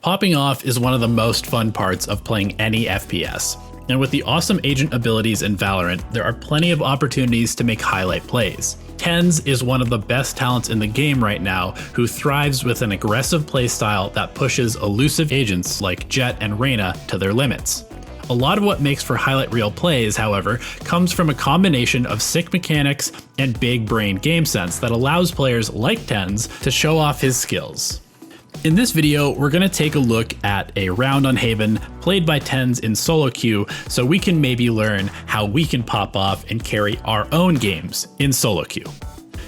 Popping off is one of the most fun parts of playing any FPS. And with the awesome agent abilities in Valorant, there are plenty of opportunities to make highlight plays. TenZ is one of the best talents in the game right now who thrives with an aggressive playstyle that pushes elusive agents like Jett and Reyna to their limits. A lot of what makes for highlight reel plays, however, comes from a combination of sick mechanics and big brain game sense that allows players like TenZ to show off his skills. In this video, we're going to take a look at a round on Haven played by TenZ in solo queue so we can maybe learn how we can pop off and carry our own games in solo queue.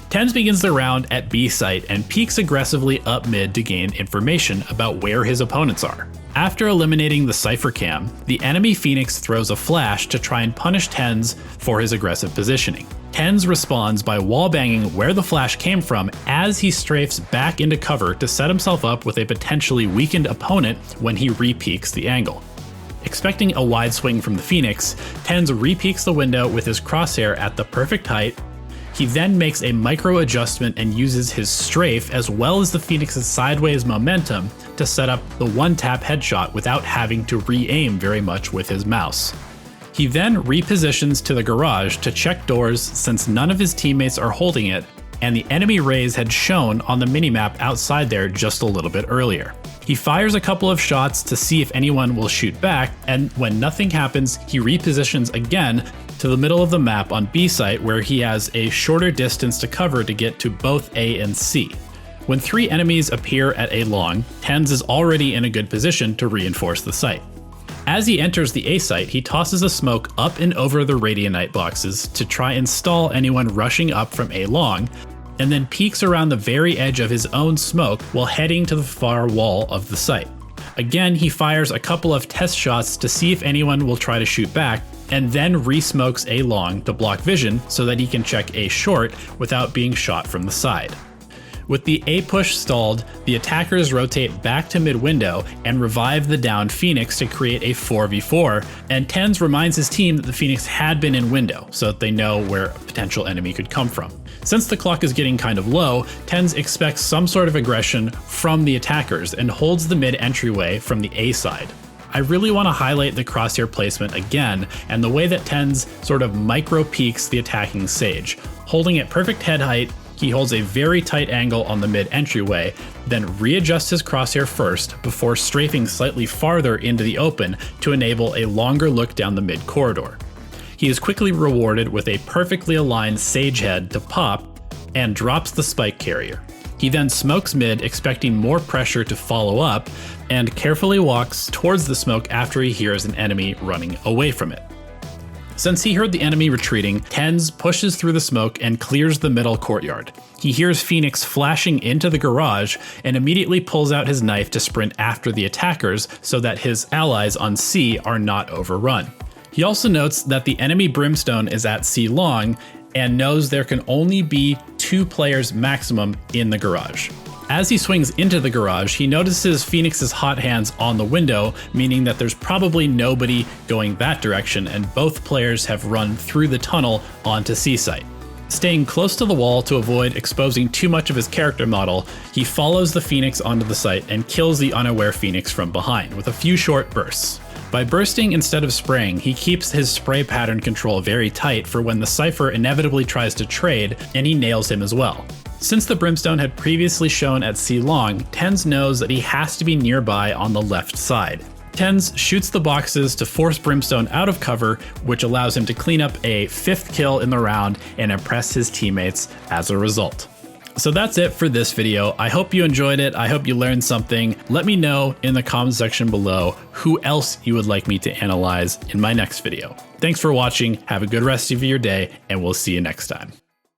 TenZ begins the round at B site and peeks aggressively up mid to gain information about where his opponents are. After eliminating the Cypher cam, the enemy Phoenix throws a flash to try and punish TenZ for his aggressive positioning. TenZ responds by wallbanging where the flash came from as he strafes back into cover to set himself up with a potentially weakened opponent when he re-peeks the angle. Expecting a wide swing from the Phoenix, TenZ re-peeks the window with his crosshair at the perfect height. He then makes a micro adjustment and uses his strafe as well as the Phoenix's sideways momentum to set up the one-tap headshot without having to re-aim very much with his mouse. He then repositions to the garage to check doors since none of his teammates are holding it, and the enemy Rays had shown on the minimap outside there just a little bit earlier. He fires a couple of shots to see if anyone will shoot back, and when nothing happens, he repositions again to the middle of the map on B site where he has a shorter distance to cover to get to both A and C. When 3 enemies appear at A long, TenZ is already in a good position to reinforce the site. As he enters the A site, he tosses a smoke up and over the Radianite boxes to try and stall anyone rushing up from A long, and then peeks around the very edge of his own smoke while heading to the far wall of the site. Again, he fires a couple of test shots to see if anyone will try to shoot back, and then re-smokes A long to block vision so that he can check A short without being shot from the side. With the A push stalled, the attackers rotate back to mid-window and revive the downed Phoenix to create a 4v4, and TenZ reminds his team that the Phoenix had been in window so that they know where a potential enemy could come from. Since the clock is getting kind of low, TenZ expects some sort of aggression from the attackers and holds the mid entryway from the A side. I really want to highlight the crosshair placement again and the way that TenZ sort of micro peeks the attacking Sage. Holding at perfect head height, he holds a very tight angle on the mid entryway, then readjusts his crosshair first before strafing slightly farther into the open to enable a longer look down the mid corridor. He is quickly rewarded with a perfectly aligned Sage head to pop and drops the spike carrier. He then smokes mid, expecting more pressure to follow up, and carefully walks towards the smoke after he hears an enemy running away from it. Since he heard the enemy retreating, TenZ pushes through the smoke and clears the middle courtyard. He hears Phoenix flashing into the garage and immediately pulls out his knife to sprint after the attackers so that his allies on C are not overrun. He also notes that the enemy Brimstone is at C long and knows there can only be 2 players maximum in the garage. As he swings into the garage, he notices Phoenix's hot hands on the window, meaning that there's probably nobody going that direction, and both players have run through the tunnel onto C site. Staying close to the wall to avoid exposing too much of his character model, he follows the Phoenix onto the site and kills the unaware Phoenix from behind with a few short bursts. By bursting instead of spraying, he keeps his spray pattern control very tight for when the Cypher inevitably tries to trade, and he nails him as well. Since the Brimstone had previously shown at C long, TenZ knows that he has to be nearby on the left side. TenZ shoots the boxes to force Brimstone out of cover, which allows him to clean up a 5th kill in the round and impress his teammates as a result. So that's it for this video. I hope you enjoyed it. I hope you learned something. Let me know in the comment section below who else you would like me to analyze in my next video. Thanks for watching. Have a good rest of your day, and we'll see you next time.